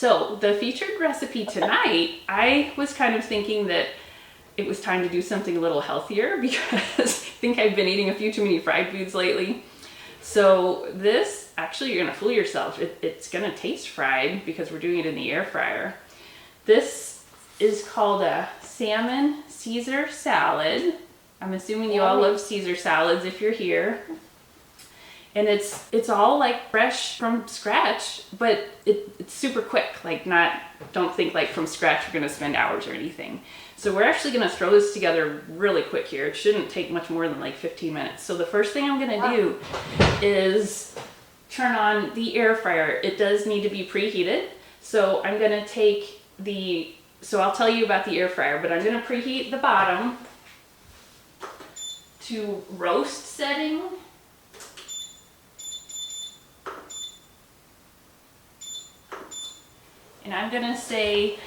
So the featured recipe tonight, I was kind of thinking that it was time to do something a little healthier because I think I've been eating a few too many fried foods lately. So this, actually you're gonna fool yourself. It's gonna taste fried because we're doing it in the air fryer. This is called a salmon Caesar salad. I'm assuming you all love Caesar salads if you're here. And it's all like fresh from scratch, but it's super quick. Like don't think like from scratch we're gonna spend hours or anything. So we're actually gonna throw this together really quick here. It shouldn't take much more than like 15 minutes. So the first thing I'm gonna do is turn on the air fryer. It does need to be preheated. So I'm gonna take so I'll tell you about the air fryer, but I'm gonna preheat the bottom to roast setting. And I'm gonna say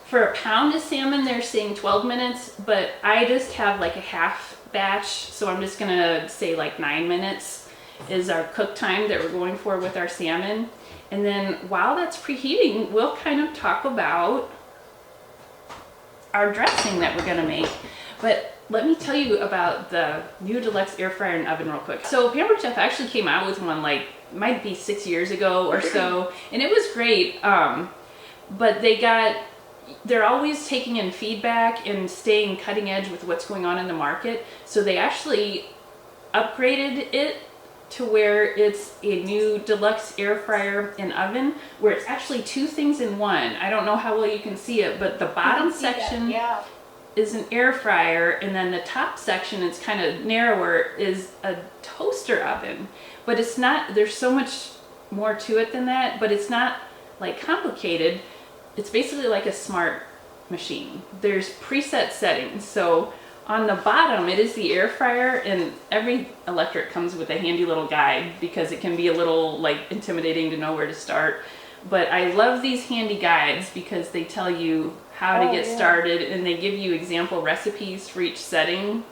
for a pound of salmon, they're saying 12 minutes, but I just have like a half batch. So I'm just gonna say like 9 minutes is our cook time that we're going for with our salmon. And then while that's preheating, we'll kind of talk about our dressing that we're gonna make. But let me tell you about the new Deluxe Air Fryer and Oven real quick. So Pampered Chef actually came out with one like, might be 6 years ago or so, and it was great. But they're always taking in feedback and staying cutting edge with what's going on in the market. So they actually upgraded it to where it's a new Deluxe Air Fryer and Oven, where it's actually 2 things in one. I don't know how well you can see it, but the bottom section is an air fryer, and then the top section, it's kind of narrower, is a toaster oven. But it's not, there's so much more to it than that, but it's not like complicated. It's basically like a smart machine. There's preset settings. So on the bottom, it is the air fryer, and every electric comes with a handy little guide because it can be a little like intimidating to know where to start. But I love these handy guides because they tell you how to get started, and they give you example recipes for each setting.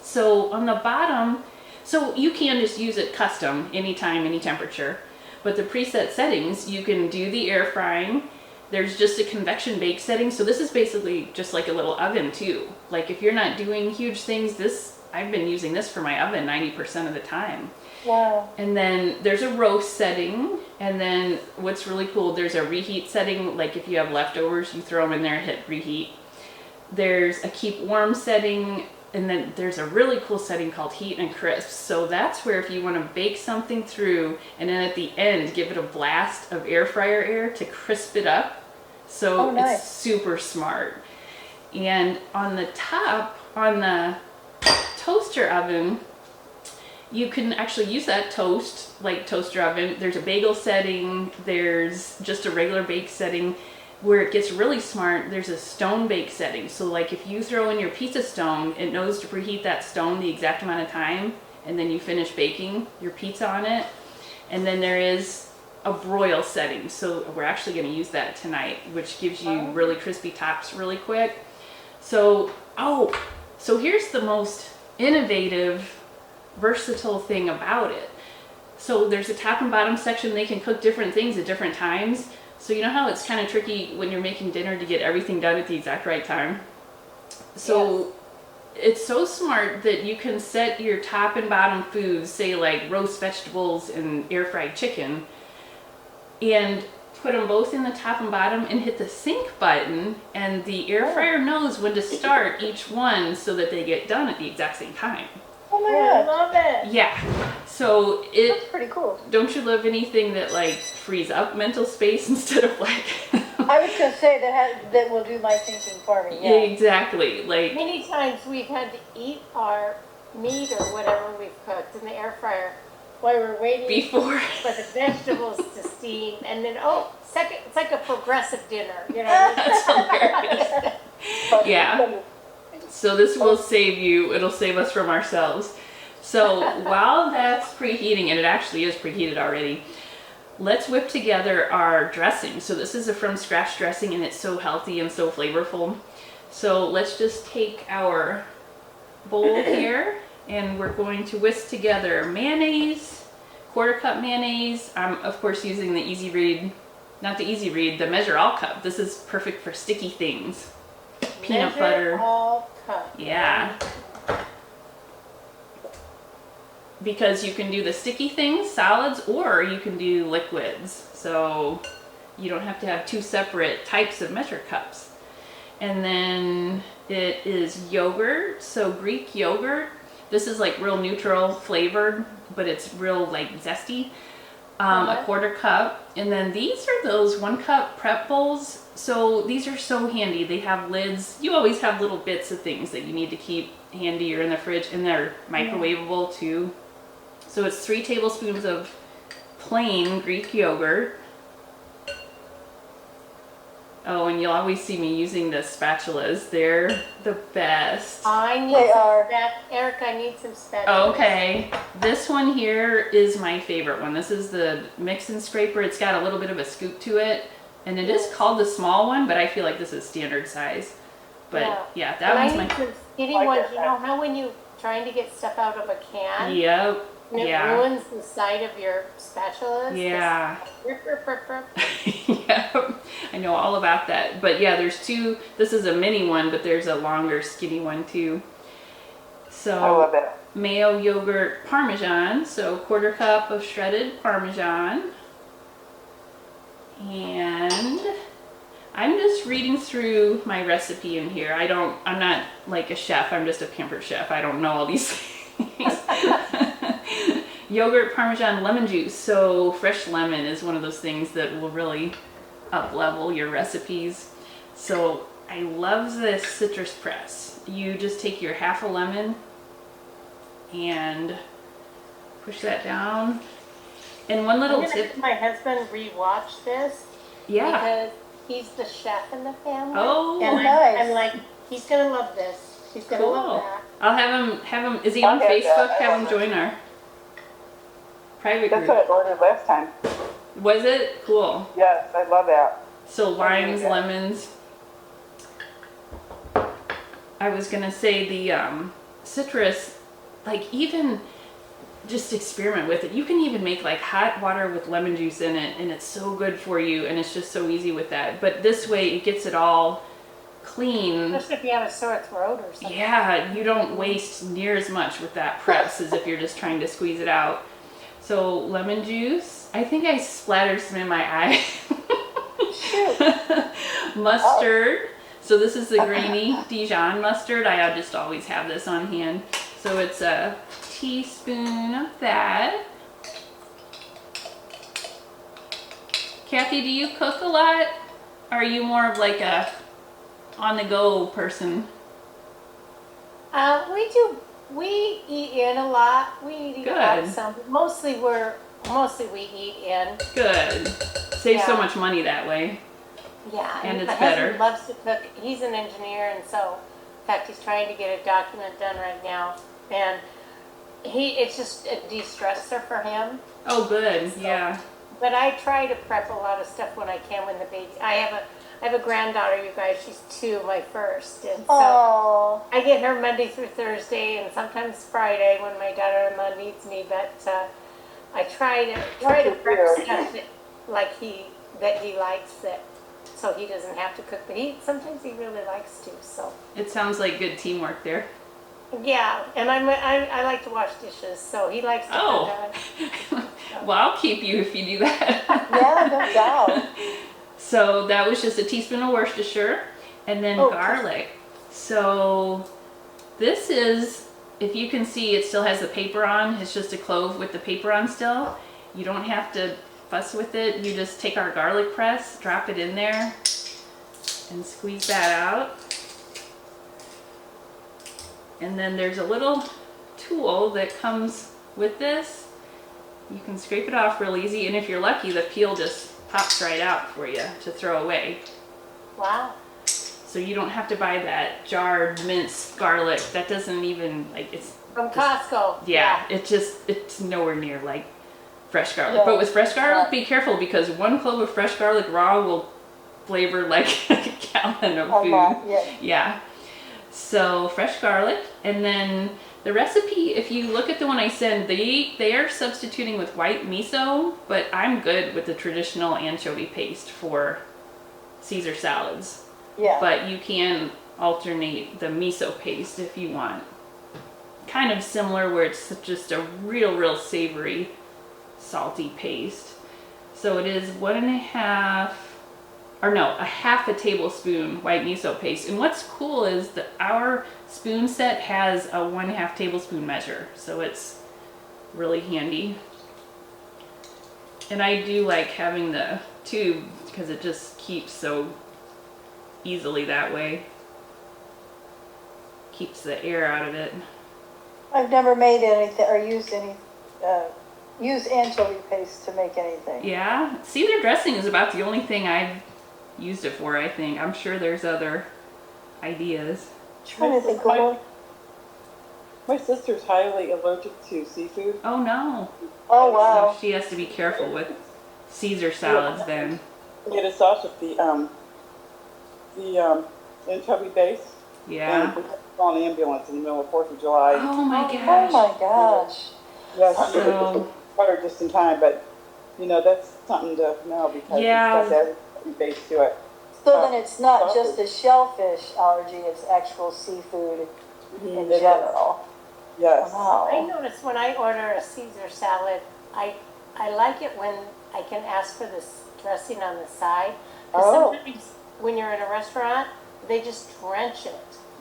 So on the bottom, so you can just use it custom anytime, any temperature. But the preset settings, you can do the air frying. There's just a convection bake setting. So this is basically just like a little oven too. Like if you're not doing huge things, I've been using this for my oven 90% of the time. Wow. And then there's a roast setting. And then what's really cool, there's a reheat setting. Like if you have leftovers, you throw them in there, hit reheat. There's a keep warm setting. And then there's a really cool setting called heat and crisp. So that's where if you want to bake something through and then at the end give it a blast of air fryer air to crisp it up. So it's super smart. And on the top, on the toaster oven, you can actually use that like toaster oven. There's a bagel setting. There's just a regular bake setting. Where it gets really smart, there's a stone bake setting. So like if you throw in your pizza stone, it knows to preheat that stone the exact amount of time, and then you finish baking your pizza on it. And then there is a broil setting. So we're actually gonna use that tonight, which gives you really crispy tops really quick. So here's the most innovative, versatile thing about it. So there's a top and bottom section. They can cook different things at different times. So you know how it's kind of tricky when you're making dinner to get everything done at the exact right time? So it's so smart that you can set your top and bottom foods, say like roast vegetables and air fried chicken, and put them both in the top and bottom and hit the sync button, and the air fryer knows when to start each one so that they get done at the exact same time. Oh my god, I love it. Yeah. So that's pretty cool. Don't you love anything that like frees up mental space instead of like I was gonna say that will do my thinking for me. Yeah, exactly. Like many times we've had to eat our meat or whatever we've cooked in the air fryer while we're waiting for the vegetables to steam, and then it's like a progressive dinner, you know. Yeah. So this will save you, it'll save us from ourselves. So while that's preheating, and it actually is preheated already, let's whip together our dressing. So this is a from scratch dressing, and it's so healthy and so flavorful. So let's just take our bowl here, and we're going to whisk together mayonnaise, quarter cup mayonnaise. I'm of course using the Easy Read not the easy read, the Measure All cup. This is perfect for sticky things. Peanut Measure butter. All cup. Yeah. Because you can do the sticky things, solids, or you can do liquids. So you don't have to have two separate types of measure cups. And then it is yogurt, so Greek yogurt. This is like real neutral flavored, but it's real like zesty. A quarter cup. And then these are those 1 cup prep bowls. So these are so handy. They have lids. You always have little bits of things that you need to keep handy or in the fridge, and they're microwavable too. So it's 3 tablespoons of plain Greek yogurt. Oh, and you'll always see me using the spatulas. They're the best. I need They are. Eric, I need some spatulas. Okay, this one here is my favorite one. This is the mix and scraper. It's got a little bit of a scoop to it, and it is called the small one, but I feel like this is standard size. But yeah, that one's I need some skinny ones. You know how when you trying to get stuff out of a can? Yep. And it ruins the side of your spatulas? Yeah. Rip, rip, rip, rip. Yeah, I know all about that. But yeah, there's 2. This is a mini one, but there's a longer skinny one too. So I love it. mayo, yogurt, Parmesan. So quarter cup of shredded Parmesan. And I'm just reading through my recipe in here. I'm not like a chef. I'm just a pampered chef. I don't know all these things. Yogurt, Parmesan, lemon juice. So fresh lemon is one of those things that will really up level your recipes. So I love this citrus press. You just take your half a lemon and push that down. And one little tip. My husband rewatched this. Yeah. Because he's the chef in the family. Oh, and nice. I'm like, he's gonna love this. He's gonna love that. I'll have him, is he on I'll have Facebook? that. Have him join our private That's group. what I ordered last time. Was it? Cool. Yes, I love that. So limes, Yeah. lemons. I was gonna say the citrus, like even just experiment with it. You can even make like hot water with lemon juice in it, and it's so good for you, and it's just so easy with that. But this way it gets it all clean. Especially if you have a sore throat or something. Yeah, you don't waste near as much with that press as if you're just trying to squeeze it out. So lemon juice. I think I splattered some in my eye. Mustard. So this is the grainy Dijon mustard. I just always have this on hand. So it's a teaspoon of that. Kathy, do you cook a lot? Or are you more of like a on-the-go person? We eat in a lot. We eat out Good. some. Mostly we eat in. Good. Saves so Yeah. much money that way. Yeah, And it's my better. husband loves to cook. He's an engineer, and so, in fact, he's trying to get a document done right now. And it's just a de-stressor for him. Oh, good. So- Yeah. But I try to prep a lot of stuff when I can when the baby. I have a granddaughter, you guys. She's 2, my first, and so Oh, I get her Monday through Thursday, and sometimes Friday when my daughter-in-law needs me. But I try to prep stuff that he likes so he doesn't have to cook. But sometimes he really likes to. So It sounds like good teamwork there. yeah, and I like to wash dishes, so he likes to Oh. cook. Well, I'll keep you if you do that. yeah, no doubt. So that was just a teaspoon of Worcestershire, and then Oh, garlic. So this is, if you can see, it still has the paper on. It's just a clove with the paper on still. You don't have to fuss with it. You just take our garlic press, drop it in there, and squeeze that out. And then there's a little tool that comes with this. You can scrape it off real easy, and if you're lucky, the peel just pops right out for you to throw away. Wow. So you don't have to buy that jarred minced garlic. That doesn't even, like, it's From Costco. yeah, it's nowhere near like fresh garlic. Yeah. But with fresh garlic, be careful, because 1 clove of fresh garlic raw will flavor like a gallon of A food. lot, yeah. Yeah. So fresh garlic, and then The recipe, if you look at the one I sent, they are substituting with white miso, but I'm good with the traditional anchovy paste for Caesar salads. Yeah. But you can alternate the miso paste if you want. Kind of similar where it's just a real savory, salty paste. So it is a half a tablespoon white miso paste. And what's cool is that our spoon set has a 1/2 tablespoon measure. So it's really handy. And I do like having the tube because it just keeps so easily that way. Keeps the air out of it. I've never made anything or used anchovy paste to make anything. Yeah, Caesar dressing is about the only thing I've used it for, I think. I'm sure there's other ideas. Trying to think of My sister's highly allergic to seafood. Oh no. Oh, wow. So she has to be careful with Caesar salads then. We had a sauce with the anchovy base. Yeah. And we had to call an ambulance in the middle of 4th of July. Oh my Oh gosh. my gosh. Yes, So- got her just in time, but that's something to know because Yeah. it's got that base to it. So then it's not just a shellfish allergy, it's actual seafood in It is. general. Yes. I Wow. notice when I order a Caesar salad, I like it when I can ask for this dressing on the side. 'Cause Oh. sometimes when you're in a restaurant, they just drench it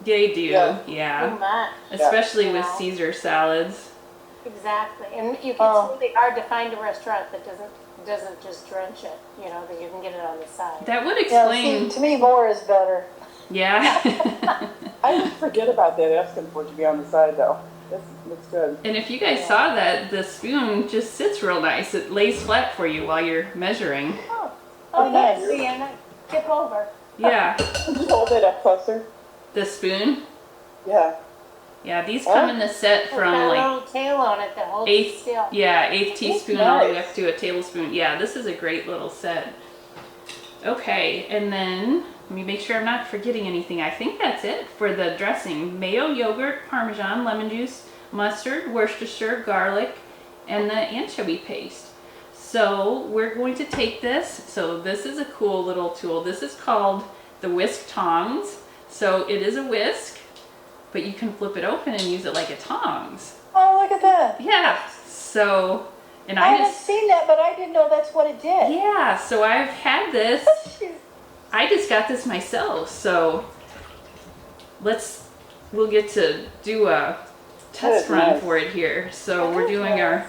They do, Yeah. yeah. too much. Especially with Yeah. Caesar salads. Exactly, and it's Oh. really hard to find a restaurant that doesn't just drench it. That you can get it on the side. That would Yeah, explain. see, to me, more is better. Yeah. I always forget about that asking for it to be on the side though. That's good. And if you guys saw that, the spoon just sits real nice. It lays flat for you while you're measuring. Oh, nice. yeah, see, and I tip over. Yeah. Could you hold it up closer? The spoon. Yeah. Yeah, these come in the set It's from got a like little tail on it that holds it eighth, still. yeah, eighth teaspoon all the way nice. up to a tablespoon. Yeah, this is a great little set. Okay, and then let me make sure I'm not forgetting anything. I think that's it for the dressing. Mayo, yogurt, Parmesan, lemon juice, mustard, Worcestershire, garlic, and the anchovy paste. So we're going to take this. So this is a cool little tool. This is called the whisk tongs. So it is a whisk, but you can flip it open and use it like a tongs. Oh, look at that. Yeah. So, and I I haven't just, seen that, but I didn't know that's what it did. yeah, so I've had this. Shoot. I just got this myself. So we'll get to do a test Good, run nice. for it here. So That we're is doing our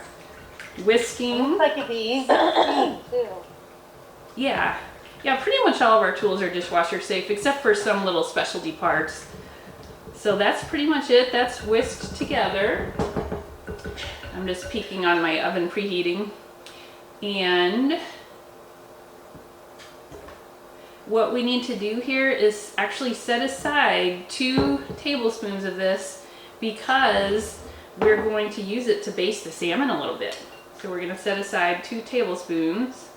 Looks whisking. like it'd be easy to clean too. Yeah. Yeah, pretty much all of our tools are dishwasher safe except for some little specialty parts. So that's pretty much it. That's whisked together. I'm just peeking on my oven preheating. And what we need to do here is actually set aside 2 tablespoons of this because we're going to use it to baste the salmon a little bit. So we're going to set aside 2 tablespoons.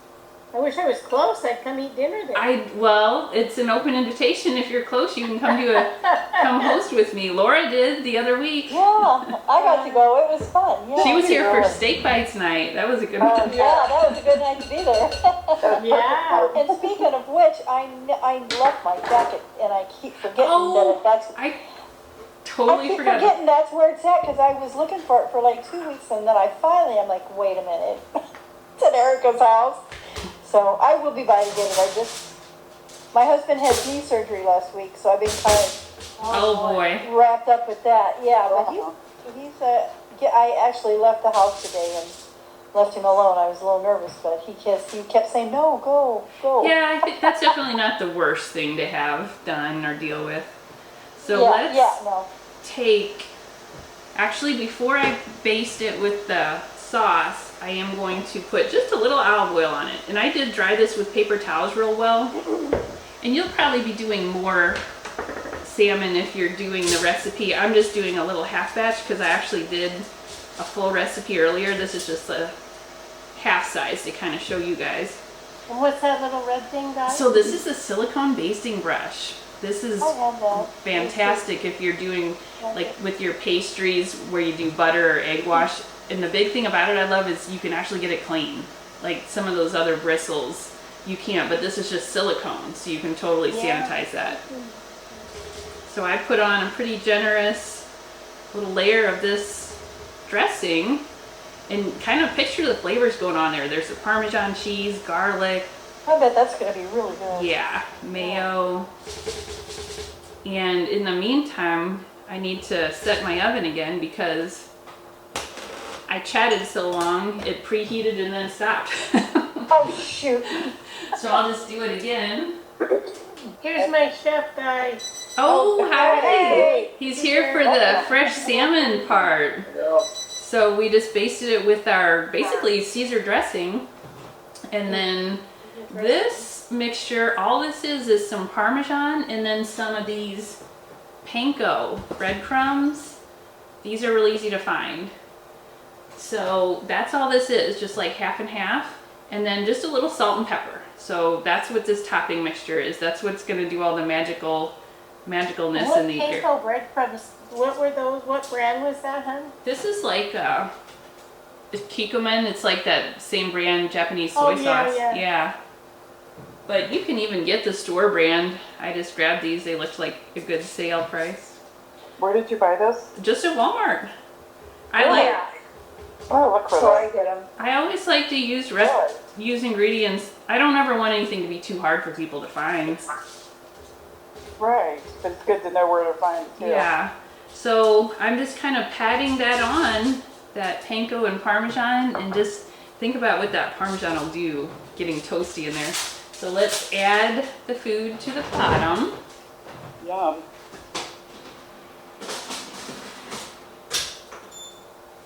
I wish I was close. I'd come eat dinner there. Well, it's an open invitation. If you're close, you can come host with me. Laura did the other week. Yeah, I got to go. It was fun. Yeah, She was here for Really. steak bites night. That was a good Oh, one. yeah, that was a good night to be there. Yeah. And speaking of which, I left my jacket, and I keep forgetting Oh, that I I totally keep forgot. forgetting that's where it's at because I was looking for it for like 2 weeks, and then I'm like, wait a minute, it's at Erica's house. So I will be by to get it. My husband had knee surgery last week, so I've been kind of Oh boy. wrapped up with that. Yeah, but Wow. I actually left the house today and left him alone. I was a little nervous, but he kept saying, no, go. Yeah, I think that's definitely not the worst thing to have done or deal with. So no. take, actually before I baste it with the sauce, I am going to put just a little olive oil on it. And I did dry this with paper towels real well. And you'll probably be doing more salmon if you're doing the recipe. I'm just doing a little half batch because I actually did a full recipe earlier. This is just a half size to kind of show you guys. And what's that little red thing, guys? So this is a silicone basting brush. This is I have that. fantastic if you're doing like with your pastries where you do butter or egg wash. And the big thing about it I love is you can actually get it clean. Like some of those other bristles, you can't, but this is just silicone, so you can totally sanitize that. So I put on a pretty generous little layer of this dressing, and kind of picture the flavors going on there. There's the Parmesan cheese, garlic. I bet that's going to be really good. Yeah, mayo. And in the meantime, I need to set my oven again because I chatted so long, it preheated and then stopped. Oh, shoot. So I'll just do it again. Here's my chef guy. Oh, hi! Hey. He's here for the fresh salmon part. So we just basted it with our basically Caesar dressing, and then this mixture, all this is some Parmesan and then some of these panko breadcrumbs. These are really easy to find. So that's all this is, just like half and half, and then just a little salt and pepper. So that's what this topping mixture is. That's what's going to do all the magicalness What in the air. panko breadcrumbs? What were those? What brand was that, hun? This is like Kikkoman. It's like that same brand Japanese soy sauce. Yeah. But you can even get the store brand. I just grabbed these. They looked like a good sale price. Where did you buy this? Just at Walmart. Oh, look for So I that. get them. I always like to use ingredients. I don't ever want anything to be too hard for people to find. Right, but it's good to know where to find it too. Yeah. So I'm just kind of patting that on, that panko and Parmesan, and just think about what that Parmesan will do, getting toasty in there. So let's add the food to the bottom. Yum.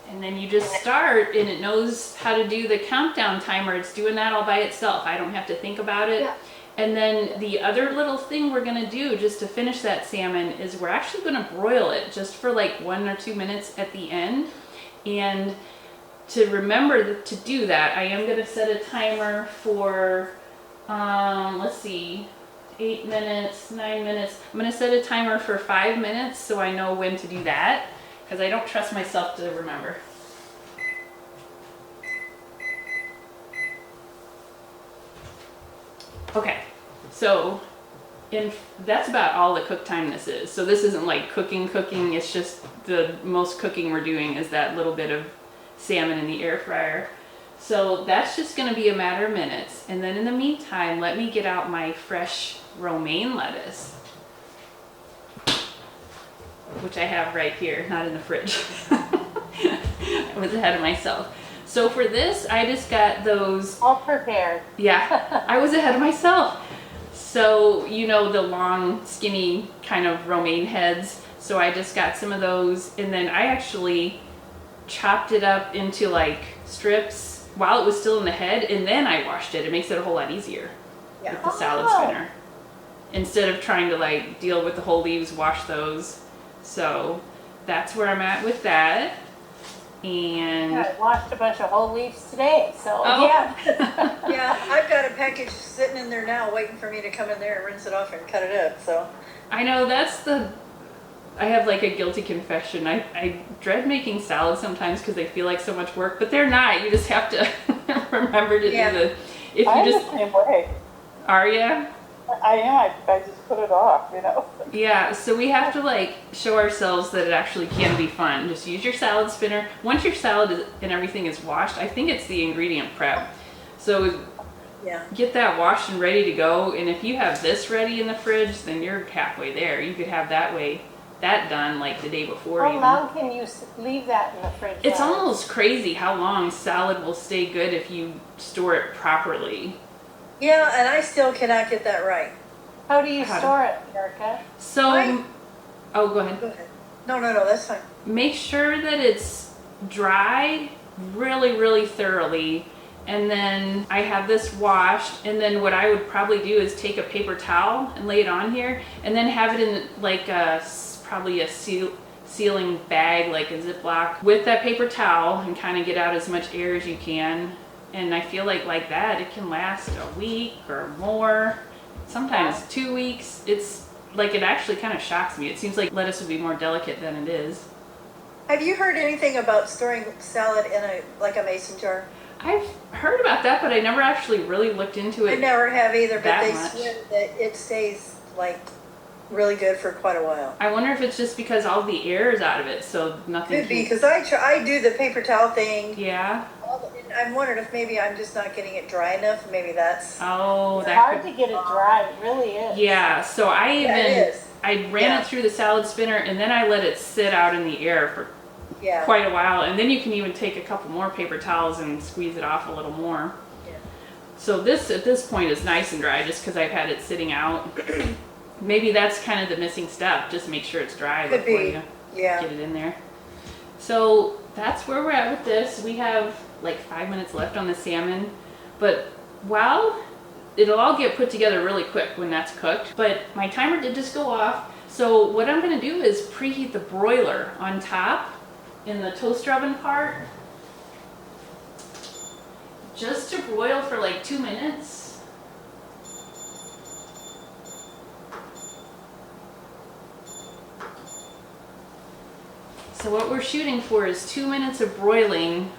And then you just start, and it knows how to do the countdown timer. It's doing that all by itself. I don't have to think about it. Yeah. And then the other little thing we're gonna do just to finish that salmon is we're actually gonna broil it just for like 1 or 2 minutes at the end. And to remember to do that, I am gonna set a timer for, let's see, 8 minutes, 9 minutes. I'm gonna set a timer for 5 minutes so I know when to do that, because I don't trust myself to remember. Okay, so that's about all the cook time this is. So this isn't like cooking, it's just the most cooking we're doing is that little bit of salmon in the air fryer. So that's just gonna be a matter of minutes. And then in the meantime, let me get out my fresh romaine lettuce, which I have right here, not in the fridge. I was ahead of myself. So for this, I just got those. All prepared. Yeah, I was ahead of myself. So, you know, the long, skinny kind of romaine heads. So I just got some of those, and then I actually chopped it up into like strips while it was still in the head, and then I washed it. It makes it a whole lot easier with the salad spinner. Instead of trying to like deal with the whole leaves, wash those. So that's where I'm at with that. And I washed a bunch of whole leaves today, so Oh. yeah. Yeah, I've got a package sitting in there now waiting for me to come in there and rinse it off and cut it up, so. I know I have like a guilty confession. I dread making salads sometimes because they feel like so much work, but they're not. You just have to remember to Yeah. do if I'm you just, the same way. are ya? I am. I just put it off, you know. Yeah, so we have to like show ourselves that it actually can be fun. Just use your salad spinner. Once your salad and everything is washed, I think it's the ingredient prep. So Yeah. get that washed and ready to go. And if you have this ready in the fridge, then you're halfway there. You could have that done like the day before How even. long can you leave that in the fridge? It's Alex? almost crazy how long salad will stay good if you store it properly. Yeah, and I still cannot get that right. How do you How to- store it, Erica? So, Right. oh, go ahead. Go ahead. No, that's fine. Make sure that it's dry really, really thoroughly. And then I have this washed. And then what I would probably do is take a paper towel and lay it on here. And then have it in like probably a sealing bag, like a Ziploc, with that paper towel, and kind of get out as much air as you can. And I feel like that, it can last a week or more, sometimes 2 weeks. It's like it actually kind of shocks me. It seems like lettuce would be more delicate than it is. Have you heard anything about storing salad in a mason jar? I've heard about that, but I never actually really looked into I it. never have either, but that they much. swear that it stays like really good for quite a while. I wonder if it's just because all the air is out of it, so nothing. Could be, because I do the paper towel thing. Yeah. I'm wondering if maybe I'm just not getting it dry enough. Maybe that's. Oh, It's that hard could. to get it dry, it really is. Yeah. So I Yeah, it even is. I ran Yeah. it through the salad spinner and then I let it sit out in the air for Yeah. quite a while, and then you can even take a couple more paper towels and squeeze it off a little more. Yeah. So this at this point is nice and dry just because I've had it sitting out. Maybe that's kind of the missing step. Just make sure it's dry Could before be. you Yeah. get it in there. So that's where we're at with this. We have like 5 minutes left on the salmon, but while it'll all get put together really quick when that's cooked, but my timer did just go off. So what I'm gonna do is preheat the broiler on top in the toaster oven part, just to broil for like 2 minutes. So what we're shooting for is 2 minutes of broiling.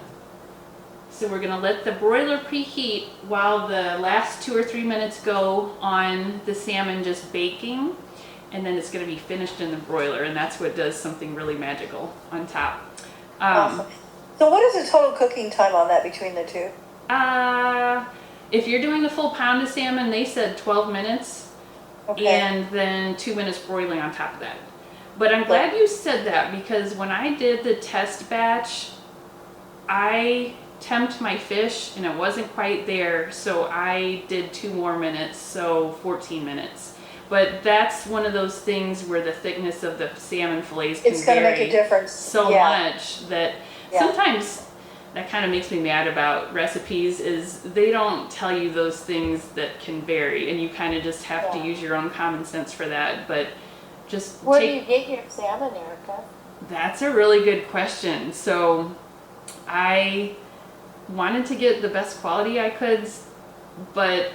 So we're gonna let the broiler preheat while the last 2 or 3 minutes go on the salmon just baking, and then it's gonna be finished in the broiler, and that's what does something really magical on top. Awesome. So what is the total cooking time on that between the two? If you're doing the full pound of salmon, they said 12 minutes, Okay. and then 2 minutes broiling on top of that. But I'm glad you said that, because when I did the test batch, I temped my fish and it wasn't quite there, so I did 2 more minutes, so 14 minutes. But that's one of those things where the thickness of the salmon fillets can It's going to vary make a difference. so Yeah. much that Yeah. sometimes that kind of makes me mad about recipes, is they don't tell you those things that can vary, and you kind of just have to Yeah. use your own common sense for that. But just Where do take you get your salmon, Erica? that's a really good question. So I wanted to get the best quality I could, but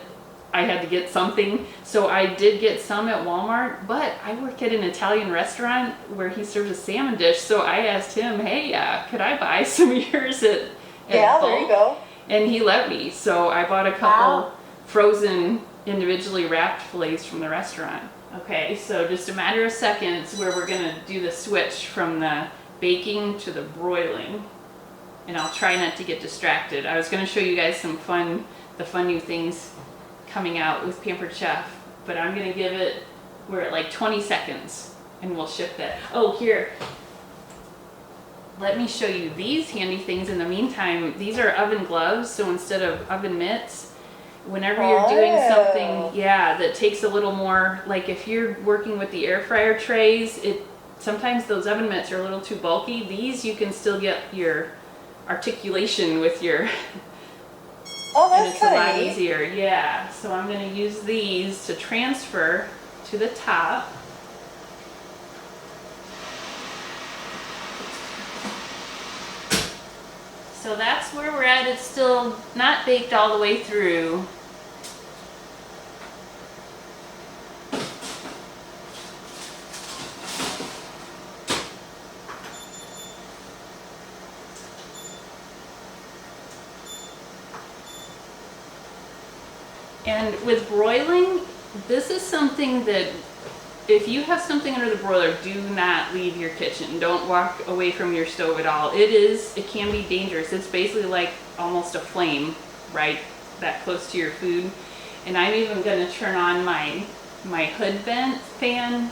I had to get something. So I did get some at Walmart, but I work at an Italian restaurant where he serves a salmon dish. So I asked him, hey, could I buy some of yours at Yeah, there you bulk? go. And he let me. So I bought a couple Wow. frozen, individually wrapped fillets from the restaurant. Okay, so just a matter of seconds where we're gonna do the switch from the baking to the broiling. And I'll try not to get distracted. I was gonna show you guys some fun new things coming out with Pampered Chef, but I'm gonna give it, we're at like 20 seconds and we'll ship that. Oh, here. Let me show you these handy things in the meantime. These are oven gloves, so instead of oven mitts, whenever you're doing Oh. something, that takes a little more, like if you're working with the air fryer trays, sometimes those oven mitts are a little too bulky. These you can still get your articulation with your, Oh, and that's it's a kind lot of neat. easier. Yeah, so I'm gonna use these to transfer to the top. So that's where we're at. It's still not baked all the way through. And with broiling, this is something that if you have something under the broiler, do not leave your kitchen. Don't walk away from your stove at all. It can be dangerous. It's basically like almost a flame, right, that close to your food. And I'm even gonna turn on my hood vent fan.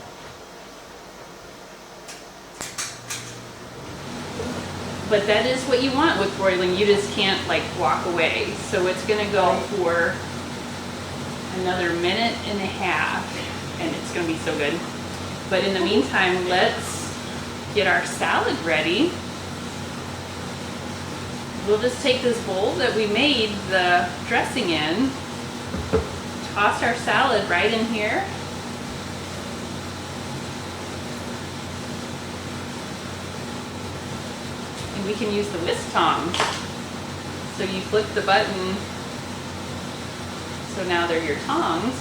But that is what you want with broiling. You just can't like walk away. So it's gonna go for another minute and a half, and it's gonna be so good. But in the meantime, let's get our salad ready. We'll just take this bowl that we made the dressing in, toss our salad right in here. And we can use the whisk tongs. So you flip the button. So now they're your tongs.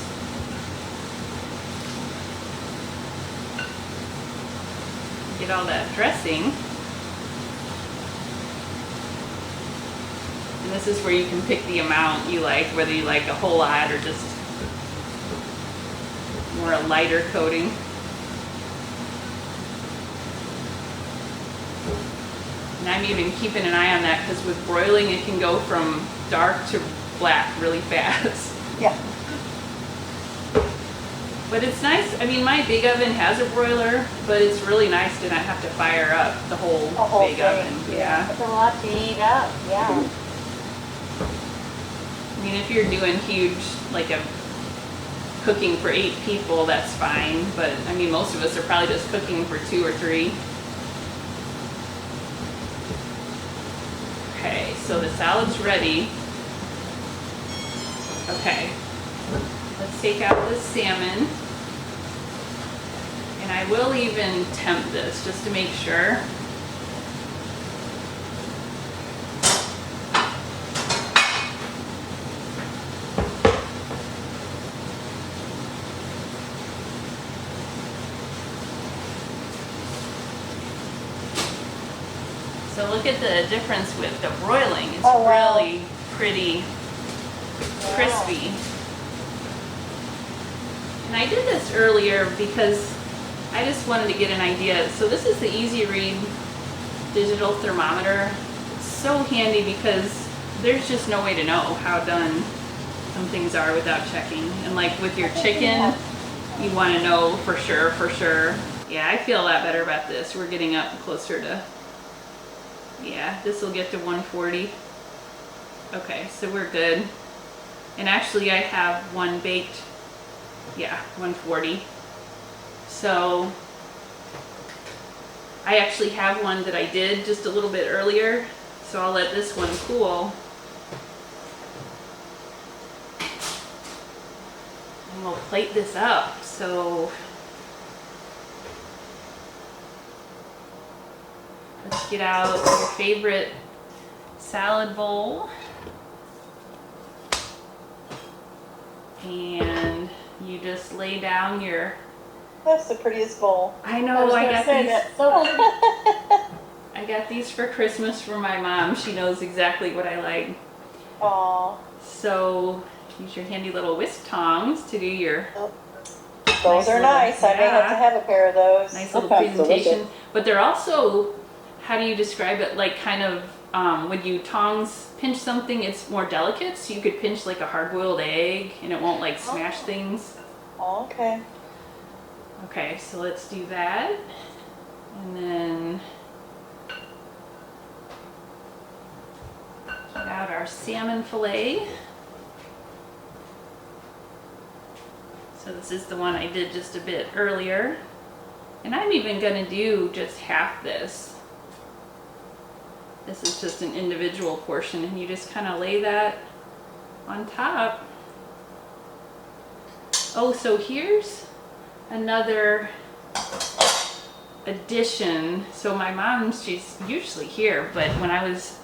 get all that dressing. And this is where you can pick the amount you like, whether you like a whole lot or just more a lighter coating. And I'm even keeping an eye on that because with broiling it can go from dark to black really fast. Yeah. But it's nice. I mean, my big oven has a broiler, but it's really nice to not have to fire up the whole big thing. oven. Yeah. It's a lot to heat up, yeah. I mean, if you're doing huge, like a cooking for 8 people, that's fine. But I mean, most of us are probably just cooking for 2 or 3. Okay, so the salad's ready. Okay, let's take out the salmon. And I will even temp this just to make sure. So look at the difference with the broiling. It's really pretty crispy. And I did this earlier because I just wanted to get an idea. So this is the Easy Read digital thermometer. It's so handy because there's just no way to know how done some things are without checking. And like with your chicken, you want to know for sure. Yeah, I feel a lot better about this. We're getting up closer to, yeah, this will get to 140. Okay, so we're good. And actually I have one baked, yeah, 140. So I actually have one that I did just a little bit earlier. So I'll let this one cool. And we'll plate this up. So let's get out your favorite salad bowl. And you just lay down your... That's the prettiest bowl. I know, I got these. That's so pretty. I got these for Christmas from my mom. She knows exactly what I like. Aw. So use your handy little whisk tongs to do your... Those are nice. I may have a pair of those. Nice little Okay, presentation. But they're also, how do you describe it? Like kind of, when you tongs pinch something, it's more delicate. So you could pinch like a hard-boiled egg and it won't like smash things. Okay. Okay, so let's do that. And then get out our salmon fillet. So this is the one I did just a bit earlier. And I'm even gonna do just half this. This is just an individual portion and you just kind of lay that on top. Oh, so here's another addition. So my mom, she's usually here, but when I was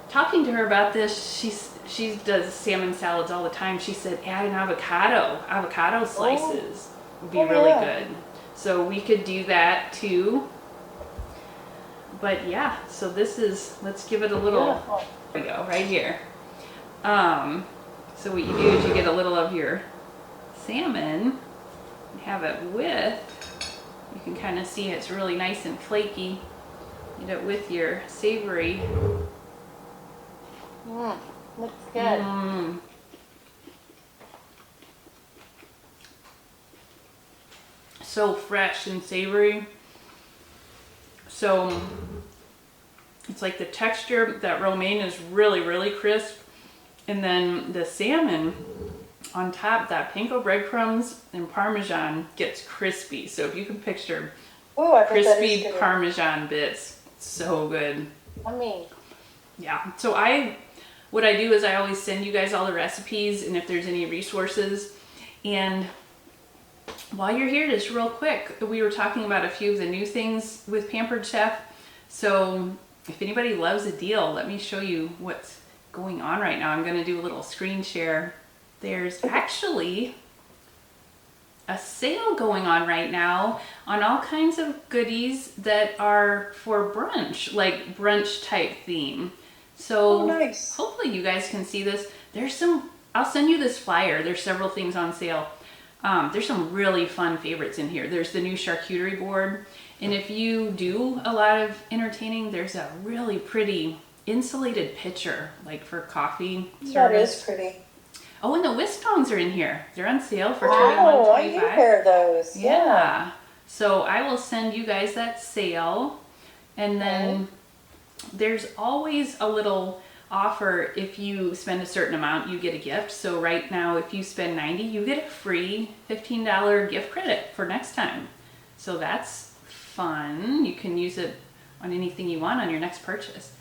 talking to her about this, she does salmon salads all the time. She said add an avocado slices would be really good. So we could do that too. But yeah, so this is, let's give it a little, there we go, right here. So what you do is you get a little of your salmon and have it with, you can kind of see it's really nice and flaky. Get it with your savory. Looks good. So fresh and savory. So it's like the texture, that romaine is really, really crisp. And then the salmon on top, that panko breadcrumbs and Parmesan gets crispy. So if you can picture crispy Parmesan bits, so good. I mean, yeah. So what I do is I always send you guys all the recipes and if there's any resources. And while you're here, just real quick, we were talking about a few of the new things with Pampered Chef. So if anybody loves a deal, let me show you what's going on right now. I'm going to do a little screen share. There's actually a sale going on right now on all kinds of goodies that are for brunch, like brunch type theme. So Oh, nice. hopefully you guys can see this. I'll send you this flyer. There's several things on sale. There's some really fun favorites in here. There's the new charcuterie board. And if you do a lot of entertaining, there's a really pretty insulated pitcher, like for coffee service. That is pretty. Oh, and the whisk tongs are in here. They're on sale for Oh, I need a $21.25. pair of those. Yeah. So I will send you guys that sale. And then there's always a little offer. If you spend a certain amount, you get a gift. So right now, if you spend $90, you get a free $15 gift credit for next time. So that's fun. You can use it on anything you want on your next purchase.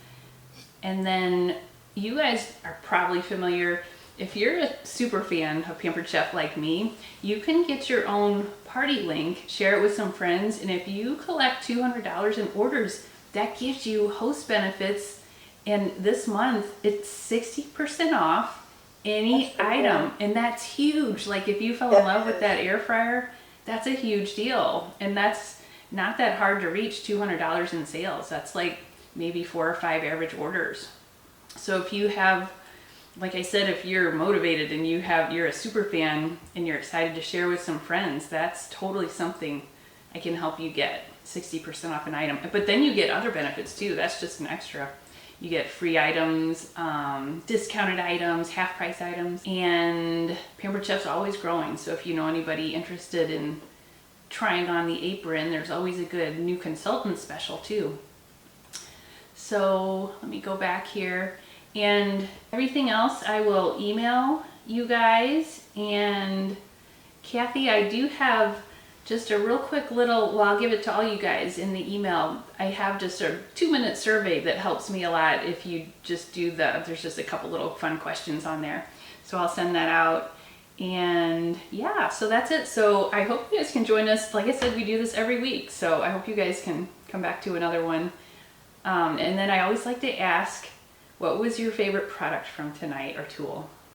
And then you guys are probably familiar. If you're a super fan of Pampered Chef like me, you can get your own party link, share it with some friends, and if you collect $200 in orders, that gives you host benefits. And this month, it's 60% off any item, and that's huge. Like if you fell in love with that air fryer, that's a huge deal, and that's not that hard to reach. $200 in sales. That's like maybe 4 or 5 average orders. So if you have, like I said, if you're motivated and you're a super fan and you're excited to share with some friends, that's totally something I can help you get 60% off an item. But then you get other benefits too. That's just an extra. You get free items, discounted items, half price items, and Pampered Chef's always growing. So if you know anybody interested in trying on the apron, there's always a good new consultant special too. So let me go back here. And everything else I will email you guys. And Kathy, I do have just a real quick little, well, I'll give it to all you guys in the email. I have just a 2-minute survey that helps me a lot if you just do there's just a couple little fun questions on there. So I'll send that out. And yeah, so that's it. So I hope you guys can join us. Like I said, we do this every week. So I hope you guys can come back to another one. And then I always like to ask, what was your favorite product from tonight or tool?